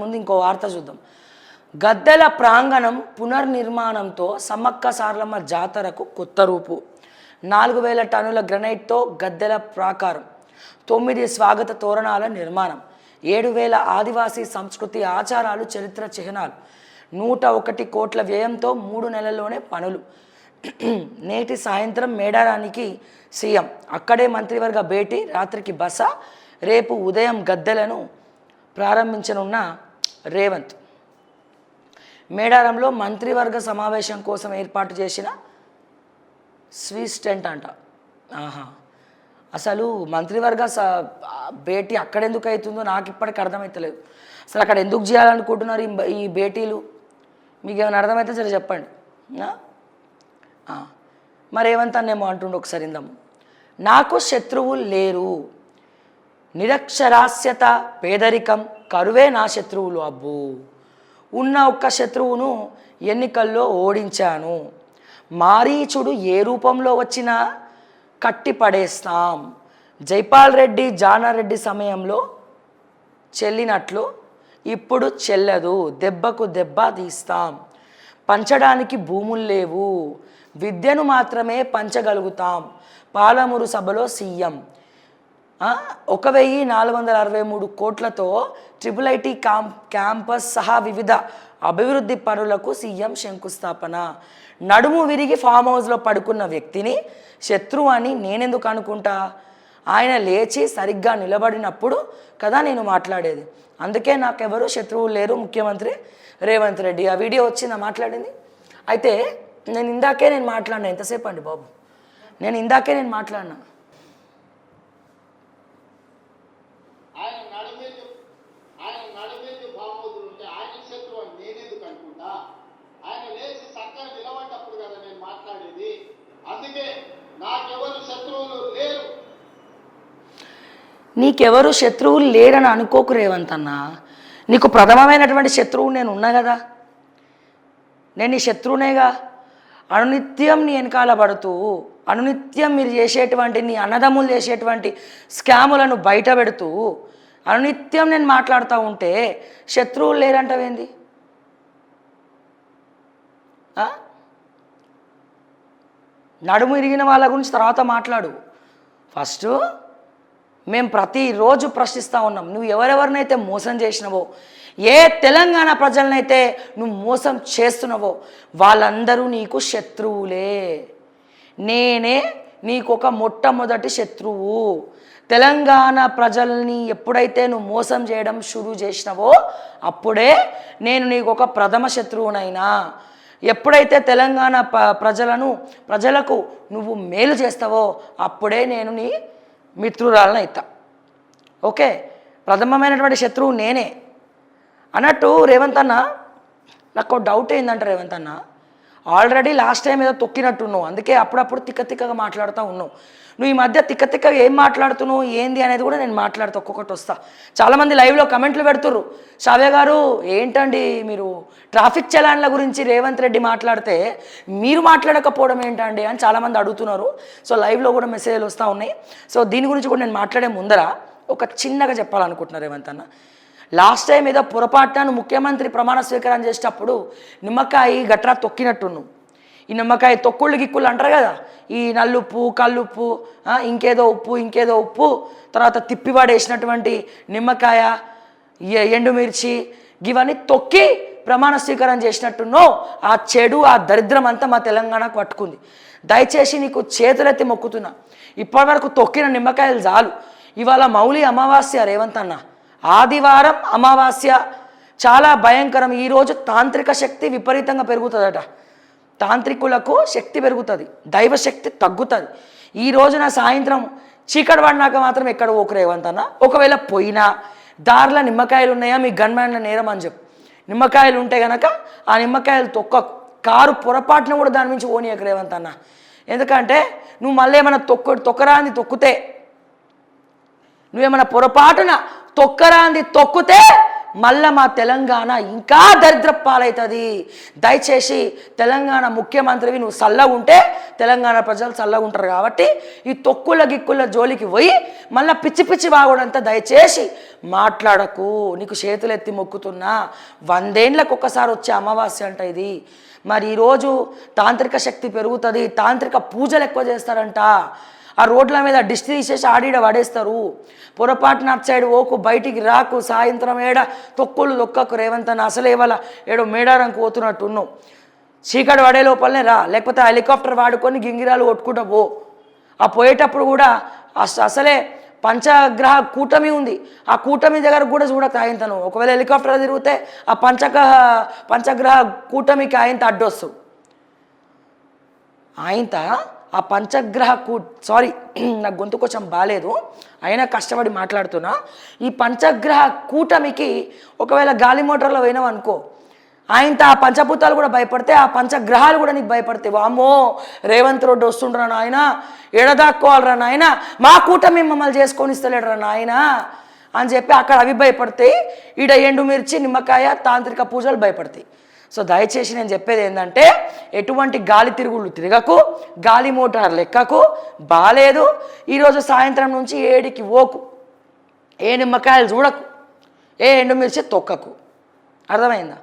ముందు ఇంకో వార్త చూద్దాం. గద్దెల ప్రాంగణం పునర్నిర్మాణంతో సమ్మక్క సారలమ్మ జాతరకు కొత్త రూపు. 4000 టన్నుల గ్రనైట్తో గద్దెల ప్రాకారం, 9 స్వాగత తోరణాల నిర్మాణం, 7000 ఆదివాసీ సంస్కృతి ఆచారాలు చరిత్ర చిహ్నాలు, 101 కోట్ల వ్యయంతో 3 నెలల్లోనే పనులు. నేటి సాయంత్రం మేడారానికి సీఎం, అక్కడే మంత్రివర్గ భేటీ, రాత్రికి బస, రేపు ఉదయం గద్దెలను ప్రారంభించనున్న రేవంత్. మేడారంలో మంత్రివర్గ సమావేశం కోసం ఏర్పాటు చేసిన స్వీస్ టెంట్ అంట. అసలు మంత్రివర్గ భేటీ అక్కడెందుకు అవుతుందో నాకు ఇప్పటికి అర్థమవుతలేదు. అసలు అక్కడ ఎందుకు చేయాలనుకుంటున్నారు ఈ భేటీలు? మీకు ఏమైనా అర్థమైతే సరే చెప్పండి. మరి రేవంత్ అన్నేమో అంటుండే, ఒకసారి ఇందాము. నాకు శత్రువులు లేరు, నిరక్షరాస్యత, పేదరికం, కరువే నా శత్రువులు. అబ్బో, ఉన్న ఒక్క శత్రువును ఎన్నికల్లో ఓడించాను. మారీచుడు ఏ రూపంలో వచ్చినా కట్టి పడేస్తాం. జైపాల్ రెడ్డి జానారెడ్డి సమయంలో చెల్లినట్లు ఇప్పుడు చెల్లదు, దెబ్బకు దెబ్బ తీస్తాం. పంచడానికి భూములు లేవు, విద్యను మాత్రమే పంచగలుగుతాం. పాలమూరు సభలో సీఎం. 1463 కోట్లతో IIIT క్యాంపస్ సహా వివిధ అభివృద్ధి పనులకు సీఎం శంకుస్థాపన. నడుము విరిగి ఫామ్ హౌస్లో పడుకున్న వ్యక్తిని శత్రువు అని నేనెందుకు అనుకుంటా? ఆయన లేచి సరిగ్గా నిలబడినప్పుడు కదా నేను మాట్లాడేది. అందుకే నాకెవరు శత్రువులు లేరు. ముఖ్యమంత్రి రేవంత్ రెడ్డి. ఆ వీడియో వచ్చిందా మాట్లాడింది? అయితే నేను ఇందాకే మాట్లాడినా. ఎంతసేపు అండి బాబు? నేను ఇందాకే మాట్లాడినా. నీకెవరు శత్రువులు లేరని అనుకోకు రేవంత్ అన్న. నీకు ప్రథమమైనటువంటి శత్రువు నేను ఉన్నా కదా. నేను నీ శత్రువునేగా. అనునిత్యం నీ వెనకాల పడుతూ, అనునిత్యం మీరు చేసేటువంటి, నీ అన్నదమ్ములు చేసేటువంటి స్కాములను బయట పెడుతూ అనునిత్యం నేను మాట్లాడుతూ ఉంటే శత్రువులు లేరంటావేంది? నడుము ఇరిగిన వాళ్ళ గురించి తర్వాత మాట్లాడు. ఫస్ట్ మేము ప్రతిరోజు ప్రశ్నిస్తూ ఉన్నాం. నువ్వు ఎవరెవరినైతే మోసం చేసినవో, ఏ తెలంగాణ ప్రజలనైతే నువ్వు మోసం చేస్తున్నావో వాళ్ళందరూ నీకు శత్రువులే. నేనే నీకు ఒక మొట్టమొదటి శత్రువు. తెలంగాణ ప్రజల్ని ఎప్పుడైతే నువ్వు మోసం చేయడం షురూ చేసినావో అప్పుడే నేను నీకు ఒక ప్రథమ శత్రువునైనా. ఎప్పుడైతే తెలంగాణ ప్రజలకు నువ్వు మేలు చేస్తావో అప్పుడే నేను నీ మిత్రురాలను అవుతా. ఓకే, ప్రథమమైనటువంటి శత్రువు నేనే అన్నట్టు. రేవంత్ అన్న, నాకు డౌట్ ఏంటంటే రేవంత్ అన్న, ఆల్రెడీ లాస్ట్ టైం ఏదో తొక్కినట్టున్నావు, అందుకే అప్పుడప్పుడు తిక్కగా మాట్లాడుతూ ఉన్నావు. నువ్వు ఈ మధ్య తిక్కగా ఏం మాట్లాడుతున్నావు ఏంది అనేది కూడా నేను మాట్లాడుతూ ఒక్కొక్కటి వస్తా. చాలామంది లైవ్లో కమెంట్లు పెడుతుర్రు, శ్రావ్య గారు ఏంటండి మీరు ట్రాఫిక్ చలాన్ల గురించి రేవంత్ రెడ్డి మాట్లాడితే మీరు మాట్లాడకపోవడం ఏంటండి అని చాలామంది అడుగుతున్నారు. సో లైవ్లో కూడా మెసేజ్లు వస్తూ ఉన్నాయి. సో దీని గురించి కూడా నేను మాట్లాడే ముందర ఒక చిన్నగా చెప్పాలనుకుంటున్నాను రేవంత్ అన్న. లాస్ట్ టైం ఏదో పొరపాటున ముఖ్యమంత్రి ప్రమాణ స్వీకారం చేసేటప్పుడు నిమ్మకాయ గట్రా తొక్కినట్టున్నావు. ఈ నిమ్మకాయ తొక్కుళ్ళు గిక్కుళ్ళు అంటారు కదా, ఈ నల్లుప్పు, కల్లుప్పు, ఇంకేదో ఉప్పు, తర్వాత తిప్పివాడేసినటువంటి నిమ్మకాయ, ఎండుమిర్చి, ఇవన్నీ తొక్కి ప్రమాణ స్వీకారం చేసినట్టున్నో ఆ చెడు, ఆ దరిద్రం అంతా మా తెలంగాణకు పట్టుకుంది. దయచేసి నీకు చేతులెత్తి మొక్కుతున్నా, ఇప్పటివరకు తొక్కిన నిమ్మకాయలు చాలు. ఇవాళ మౌలి అమావాస్య రేవంత్ అన్న, ఆదివారం అమావాస్య, చాలా భయంకరం. ఈరోజు తాంత్రిక శక్తి విపరీతంగా పెరుగుతుందట. తాంత్రికులకు శక్తి పెరుగుతుంది, దైవశక్తి తగ్గుతుంది. ఈ రోజున సాయంత్రం చీకటి పడినాక మాత్రం ఎక్కడ ఓకు రేవంత్ అన్న. ఒకవేళ పోయినా దారిలో నిమ్మకాయలు ఉన్నాయా మీ గన్మ్యాన్ల నేరం అని చెప్పు. నిమ్మకాయలు ఉంటే కనుక ఆ నిమ్మకాయలు తొక్కకు. కారు పొరపాటున కూడా దాని నుంచి ఓనియకు రేవంత్ అన్న. ఎందుకంటే నువ్వు మళ్ళీ ఏమైనా తొక్కరాంది తొక్కితే, నువ్వేమైనా పొరపాటున తొక్కరాంది తొక్కితే మళ్ళా మా తెలంగాణ ఇంకా దరిద్ర పాలవుతుంది. దయచేసి తెలంగాణ ముఖ్యమంత్రివి నువ్వు చల్లగా ఉంటే తెలంగాణ ప్రజలు చల్లగా ఉంటారు. కాబట్టి ఈ తొక్కుల గిక్కుల జోలికి పోయి మళ్ళీ పిచ్చి పిచ్చి వాగుడంతా దయచేసి మాట్లాడకు. నీకు చేతులు ఎత్తి మొక్కుతున్నా. 100 ఏళ్ళకు ఒక్కసారి వచ్చే అమావాస్య అంట ఇది. మరి ఈరోజు తాంత్రిక శక్తి పెరుగుతుంది, తాంత్రిక పూజలు ఎక్కువ చేస్తారంట. ఆ రోడ్ల మీద డిష్ తీసేసి ఆడిడ పడేస్తారు. పొరపాటున అటు సైడ్ ఓకు, బయటికి రాకు, సాయంత్రం ఏడ తొక్కులు తొక్కకు. రేవంత్ అన్న అసలే వాళ్ళ ఏడో మేడారంకు పోతున్నట్టు ఉన్నావు. చీకటి పడే లోపలనే రా, లేకపోతే హెలికాప్టర్ వాడుకొని గింగిరాలు కొట్టుకుంటూ పో. ఆ పోయేటప్పుడు కూడా అసలే పంచగ్రహ కూటమి ఉంది. ఆ కూటమి దగ్గర కూడా చూడక ఆయనతను. ఒకవేళ హెలికాప్టర్ తిరిగితే ఆ పంచగ్రహ కూటమికి ఆయనతో అడ్డొస్తావు. ఆయనత ఆ పంచగ్రహ సారీ నాకు గొంతు కొంచెం బాగాలేదు, అయినా కష్టపడి మాట్లాడుతున్నా. ఈ పంచగ్రహ కూటమికి ఒకవేళ గాలి మోటార్లో పోయినావు అనుకో, ఆయనతో ఆ పంచభూతాలు కూడా భయపడితే ఆ పంచగ్రహాలు కూడా నీకు భయపడతాయి. వామ్మో రేవంత్ రెడ్డి వస్తుండ్రా నాయన, ఎడదాక్కోవాలరా నాయన, మా కూటమి మమ్మల్ని చేసుకొని ఇస్తలేడరా నాయన అని చెప్పి అక్కడ అవి భయపడతాయి. ఈడ ఎండుమిర్చి, నిమ్మకాయ, తాంత్రిక పూజలు భయపడతాయి. సో దయచేసి నేను చెప్పేది ఏంటంటే, ఎటువంటి గాలి తిరుగుళ్ళు తిరగకు, గాలి మోటార్ లెక్కకు, బాలేదు. ఈరోజు సాయంత్రం నుంచి 7కి ఓకు, ఏ నిమ్మకాయలు చూడకు, ఏ ఎండుమిర్చి తొక్కకు. అర్థమైందా?